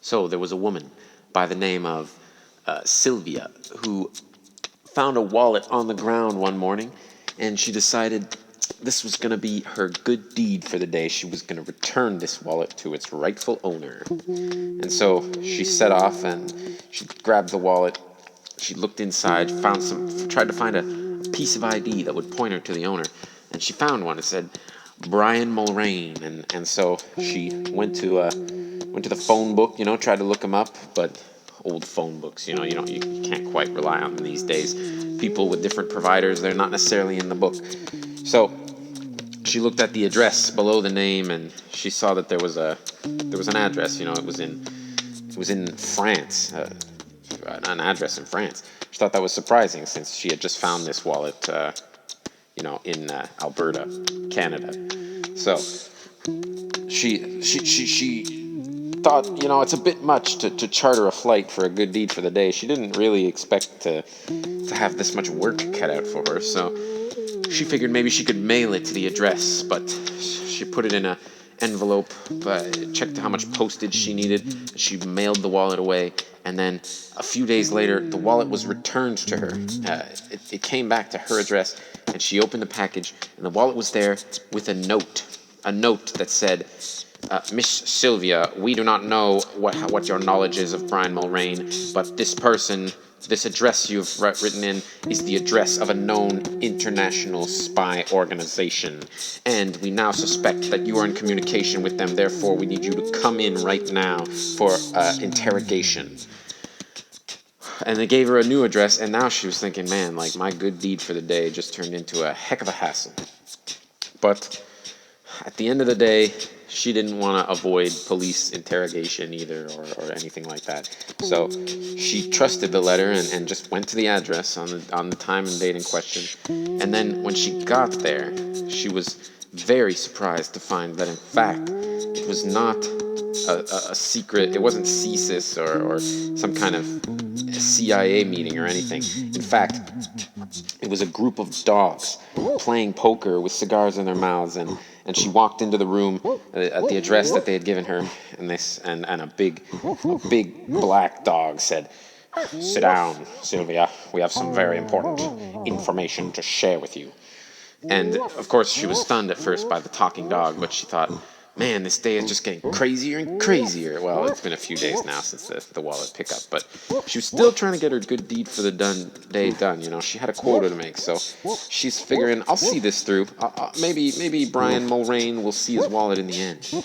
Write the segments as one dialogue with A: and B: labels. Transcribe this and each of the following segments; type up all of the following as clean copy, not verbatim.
A: So there was a woman by the name of Sylvia who found a wallet on the ground one morning, and she decided this was going to be her good deed for the day. She was going to return this wallet to its rightful owner. And so she set off and she grabbed the wallet. She looked inside, tried to find a piece of ID that would point her to the owner. And she found one. It said Brian Mulrain. And so she went to the phone book, tried to look him up, but old phone books, you can't quite rely on them these days. People with different providers, they're not necessarily in the book. So she looked at the address below the name, and she saw that there was an address. It was in France, an address in France. She thought that was surprising since she had just found this wallet, in Alberta, Canada. So she thought, it's a bit much to charter a flight for a good deed for the day. She didn't really expect to have this much work cut out for her, so she figured maybe she could mail it to the address, but she put it in an envelope, checked how much postage she needed. She mailed the wallet away, and then a few days later, the wallet was returned to her. It came back to her address, and she opened the package, and the wallet was there with a note that said, Miss Sylvia, we do not know what your knowledge is of Brian Mulrain, but this address you've written in is the address of a known international spy organization, and we now suspect that you are in communication with them. Therefore, we need you to come in right now for interrogation. And they gave her a new address, and now she was thinking, man, like, my good deed for the day just turned into a heck of a hassle. But at the end of the day, she didn't want to avoid police interrogation either, or anything like that. So she trusted the letter and just went to the address on the time and date in question. And then when she got there, she was very surprised to find that, in fact, it was not a secret. It wasn't CSIS or some kind of CIA meeting or anything. In fact, it was a group of dogs playing poker with cigars in their mouths, and she walked into the room at the address that they had given her, and a big black dog said, "Sit down, Sylvia. We have some very important information to share with you." And of course, she was stunned at first by the talking dog, but she thought, man, this day is just getting crazier and crazier. Well, it's been a few days now since the wallet pickup, but she was still trying to get her good deed for the day done. She had a quota to make, so she's figuring, I'll see this through. Maybe Brian Mulrain will see his wallet in the end.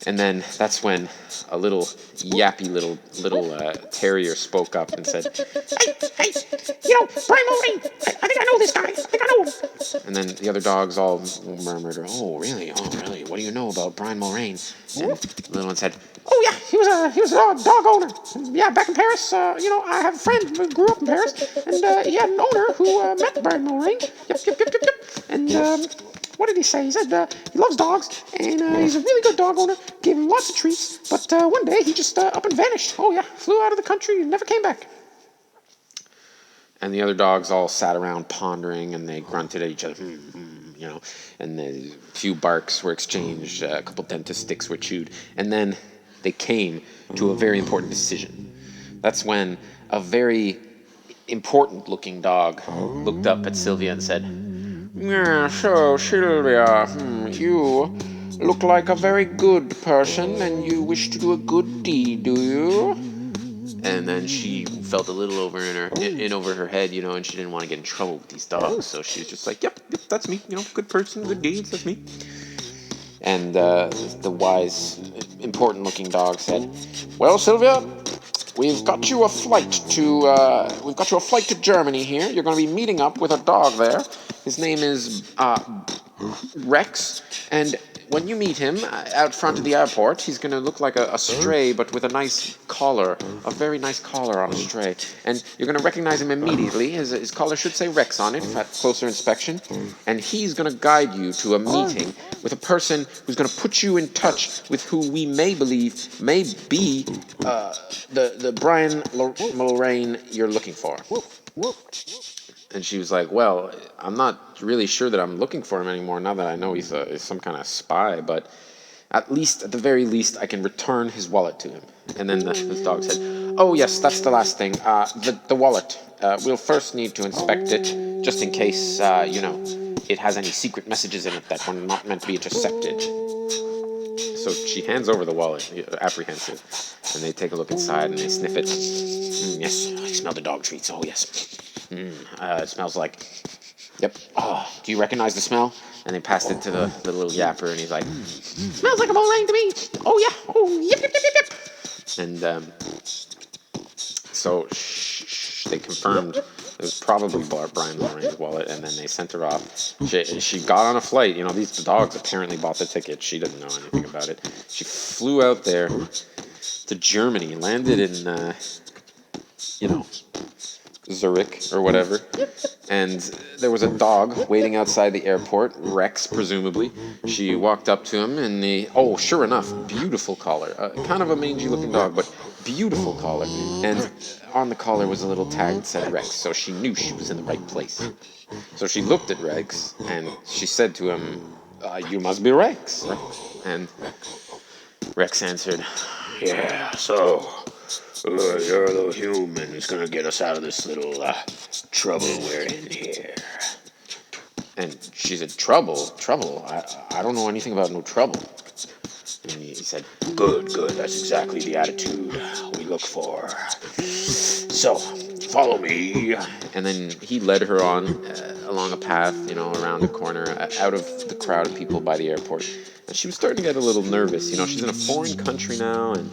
A: And then that's when a little yappy little terrier spoke up and said, "Hey, Brian Mulrain, I think I know this guy. I think I know him." And then the other dogs all murmured, "Oh, really? What do you know about Brian Mulrain?" And the little one said, "Oh, yeah, he was a dog owner. Yeah, back in Paris, I have a friend who grew up in Paris, and he had an owner who met Brian Mulrain. Yep. And, what did he say? He said he loves dogs, and he's a really good dog owner, gave him lots of treats, but one day he just up and vanished. Oh, yeah, flew out of the country and never came back." And the other dogs all sat around pondering, and they grunted at each other, and a few barks were exchanged, a couple dentist sticks were chewed, and then they came to a very important decision. That's when a very important-looking dog looked up at Sylvia and said, "Yeah, so, Sylvia, you look like a very good person, and you wish to do a good deed, do you?" And then she felt a little over her head, and she didn't want to get in trouble with these dogs, so she was just like, yep, that's me, good person, good deeds, that's me. And the wise, important-looking dog said, "Well, Sylvia, we've got you a flight to Germany here. You're going to be meeting up with a dog there. His name is Rex, and when you meet him out front of the airport, he's going to look like a stray, but with a nice collar, a very nice collar on a stray. And you're going to recognize him immediately. His collar should say Rex on it at closer inspection. And he's going to guide you to a meeting with a person who's going to put you in touch with who we may believe may be the Brian Mulrain you're looking for." And she was like, "Well, I'm not really sure that I'm looking for him anymore now that I know he's some kind of spy, but At the very least, I can return his wallet to him. And then the dog said, "Oh yes, that's the last thing. The wallet. We'll first need to inspect it, just in case, it has any secret messages in it that were not meant to be intercepted." So she hands over the wallet, apprehensive, and they take a look inside and they sniff it. Yes, I smell the dog treats. Oh yes. It smells like. Yep. Oh, do you recognize the smell? And they passed it to the little yapper, and he's like, "Smells like a mulrain to me. Oh yeah. Oh yep yep yep yep yep." And so they confirmed it was probably Brian Mulrain's wallet, and then they sent her off. She got on a flight. These dogs apparently bought the ticket. She didn't know anything about it. She flew out there to Germany, landed in, Zurich or whatever. And there was a dog waiting outside the airport, Rex, presumably. She walked up to him, and sure enough, beautiful collar. Kind of a mangy-looking dog, but beautiful collar. And on the collar was a little tag that said Rex, so she knew she was in the right place. So she looked at Rex, and she said to him, "You must be Rex." And Rex answered, "Yeah, so you're the human who's gonna get us out of this little trouble we're in here." And she said, "Trouble? I don't know anything about no trouble." And he said, Good, that's exactly the attitude we look for. So, follow me." And then he led her on along a path, around a corner, out of the crowd of people by the airport. And she was starting to get a little nervous. She's in a foreign country now, and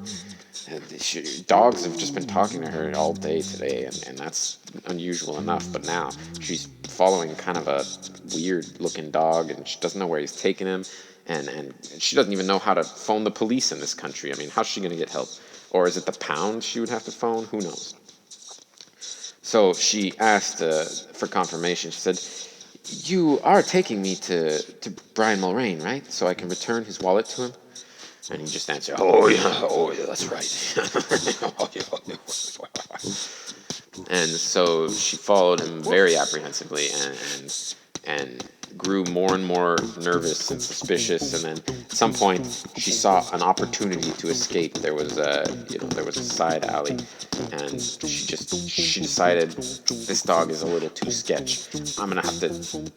A: dogs have just been talking to her all day today, and that's unusual enough. But now she's following kind of a weird-looking dog, and she doesn't know where he's taking him, and she doesn't even know how to phone the police in this country. I mean, how's she going to get help? Or is it the pound she would have to phone? Who knows? So she asked for confirmation. She said, "You are taking me to Brian Mulrain, right? So I can return his wallet to him?" And he just answered, oh yeah, that's right. And so she followed him very apprehensively and grew more and more nervous and suspicious. And then at some point she saw an opportunity to escape. There was a side alley, and she decided, this dog is a little too sketch. I'm gonna have to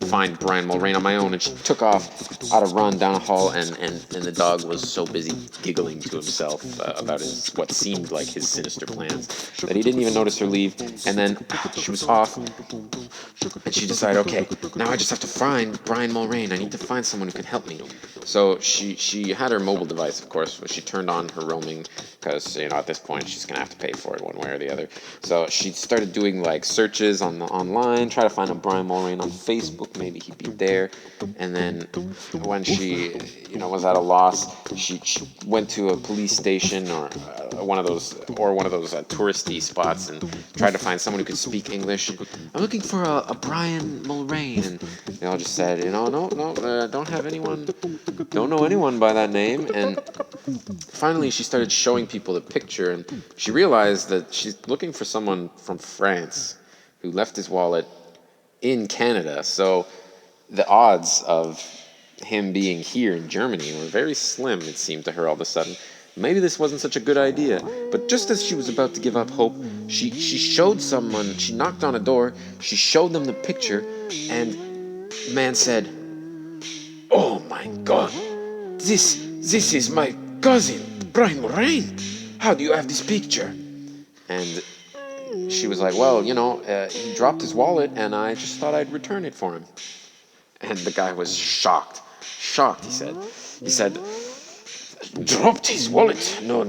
A: find Brian Mulrain on my own. And she took off at a run down a hall, and the dog was so busy giggling to himself about what seemed like his sinister plans that he didn't even notice her leave. And then she was off, and she decided, okay, now I just have to find Brian Mulrain. I need to find someone who can help me. So she had her mobile device, of course. She turned on her roaming because, at this point she's going to have to pay for it one way or the other. So she started doing searches online, try to find a Brian Mulrain on Facebook. Maybe he'd be there. And then when she, was at a loss, she went to a police station or one of those touristy spots and tried to find someone who could speak English. "I'm looking for a Brian Mulrain," and they all just said, no, don't have anyone, don't know anyone by that name. And finally she started showing people the picture, and she realized that she's looking for someone from France who left his wallet in Canada. So the odds of him being here in Germany were very slim, it seemed to her all of a sudden. Maybe this wasn't such a good idea. But just as she was about to give up hope, she showed someone, she knocked on a door, she showed them the picture, and the man said, "Oh my God, this is my cousin, Brian Mulrain. How do you have this picture?" And she was like, "Well, he dropped his wallet, and I just thought I'd return it for him." And the guy was shocked, he said, "Dropped his wallet? No,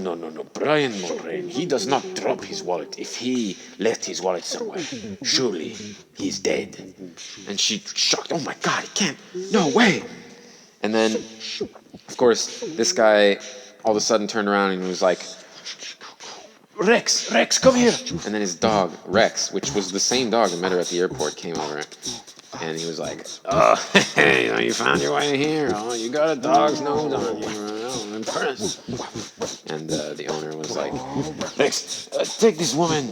A: Brian Mulrain, he does not drop his wallet. If he left his wallet somewhere, surely he's dead." And she shocked, "Oh my God, he can't, no way." And then, of course, this guy all of a sudden turned around and was like, Rex, come here." And then his dog, Rex, which was the same dog that met her at the airport, came over. And he was like, "Oh, hey, you found your way here. Oh, you got a dog's nose on you. Oh, I'm impressed." And the owner was like, "Rex, take this woman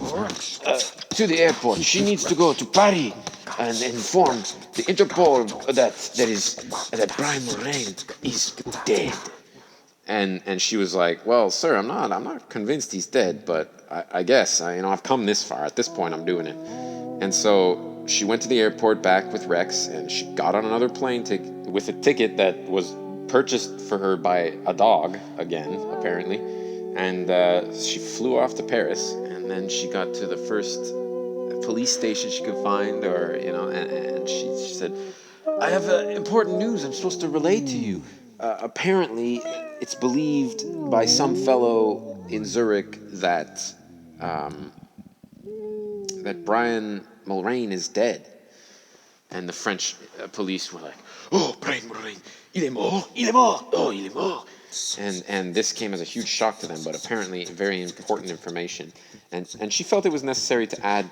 A: to the airport. She needs to go to Paris and inform the Interpol that Brian Mulrain is dead." And she was like, "Well, sir, I'm not convinced he's dead, but I guess I've come this far. At this point, I'm doing it." And so she went to the airport back with Rex, and she got on another plane with a ticket that was purchased for her by a dog again, apparently. And she flew off to Paris, and then she got to the first police station she could find, and she said, "I have important news I'm supposed to relay to you. Apparently, it's believed by some fellow in Zurich that Brian Mulrain is dead." And the French police were like, "Oh, Brian Mulrain, il est mort, il est mort, oh, il est mort." And this came as a huge shock to them, but apparently very important information. And she felt it was necessary to add,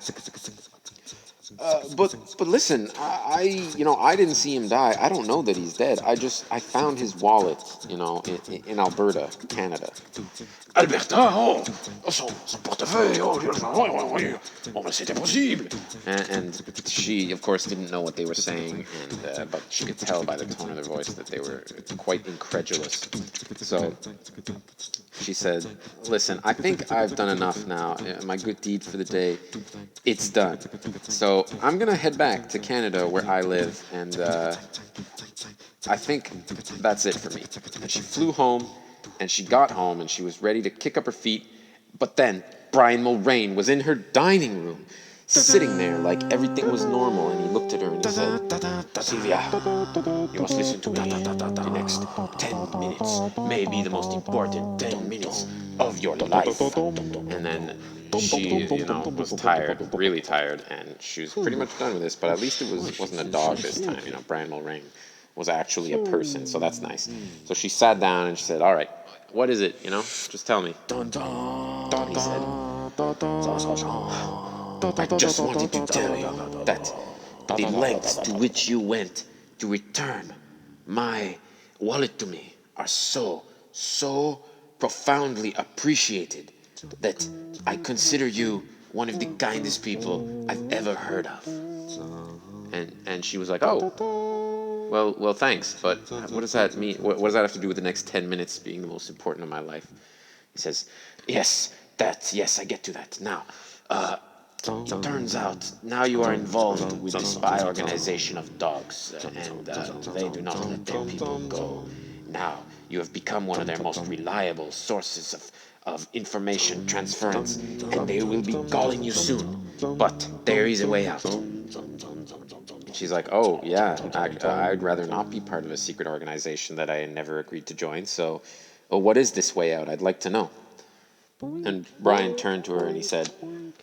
A: but listen, I didn't see him die. I don't know that he's dead. I found his wallet, in Alberta, Canada.
B: Alberta, oh, son portefeuille, oh, mais c'était possible.
A: And she, of course, didn't know what they were saying, but she could tell by the tone of their voice that they were quite incredulous. So she said, "Listen, I think I've done enough now. My good deed for the day, it's done. So I'm gonna head back to Canada where I live, and I think that's it for me." And she flew home, and she got home, and she was ready to kick up her feet. But then Brian Mulrain was in her dining room, sitting there like everything was normal, and he looked at her and he said,
B: Sylvia, you must listen to me. The next 10 minutes may be the most important 10 minutes of your life.
A: and then she, was tired, really tired, and she was pretty much done with this, but at least wasn't a dog this time. Brian Mulrain was actually a person, so that's nice. So she sat down and she said, "All right, what is it, just tell me."
B: He said, I just wanted to tell you that the lengths to which you went to return my wallet to me are so profoundly appreciated that I consider you one of the kindest people I've ever heard of.
A: And she was like, "Oh, well, thanks, but what does that mean? What does that have to do with the next 10 minutes being the most important of my life?"
B: He says, yes, I get to that. Now, it turns out now you are involved with the spy organization of dogs, and they do not let their people go. Now, you have become one of their most reliable sources of information transference, and they will be calling you soon. But there is a way out.
A: She's like, "Oh, yeah, I'd rather not be part of a secret organization that I never agreed to join, so what is this way out? I'd like to know." And Brian turned to her and he said,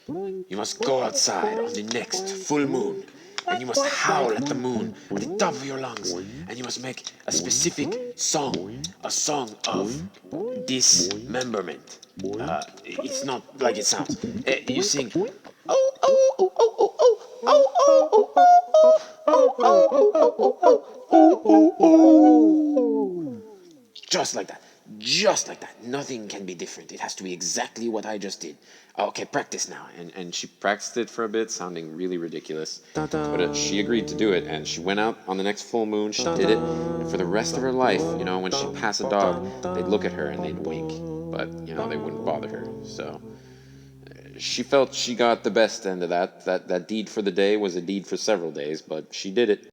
B: You must go outside on the next full moon, and you must howl at the moon at the top of your lungs, and you must make a specific song, a song of dismemberment. It's not like it sounds. You sing, oh, oh, oh, oh, oh, oh, oh, oh, oh, oh, oh, oh, oh, oh, oh, oh, just like that. Just like that. Nothing can be different. It has to be exactly what I just did. Okay, practice now.
A: and she practiced it for a bit, sounding really ridiculous. But she agreed to do it, and she went out on the next full moon. She did it, and for the rest of her life, when she'd pass a dog, they'd look at her and they'd wink, but they wouldn't bother her. So she felt she got the best end of that. That deed for the day was a deed for several days, but she did it.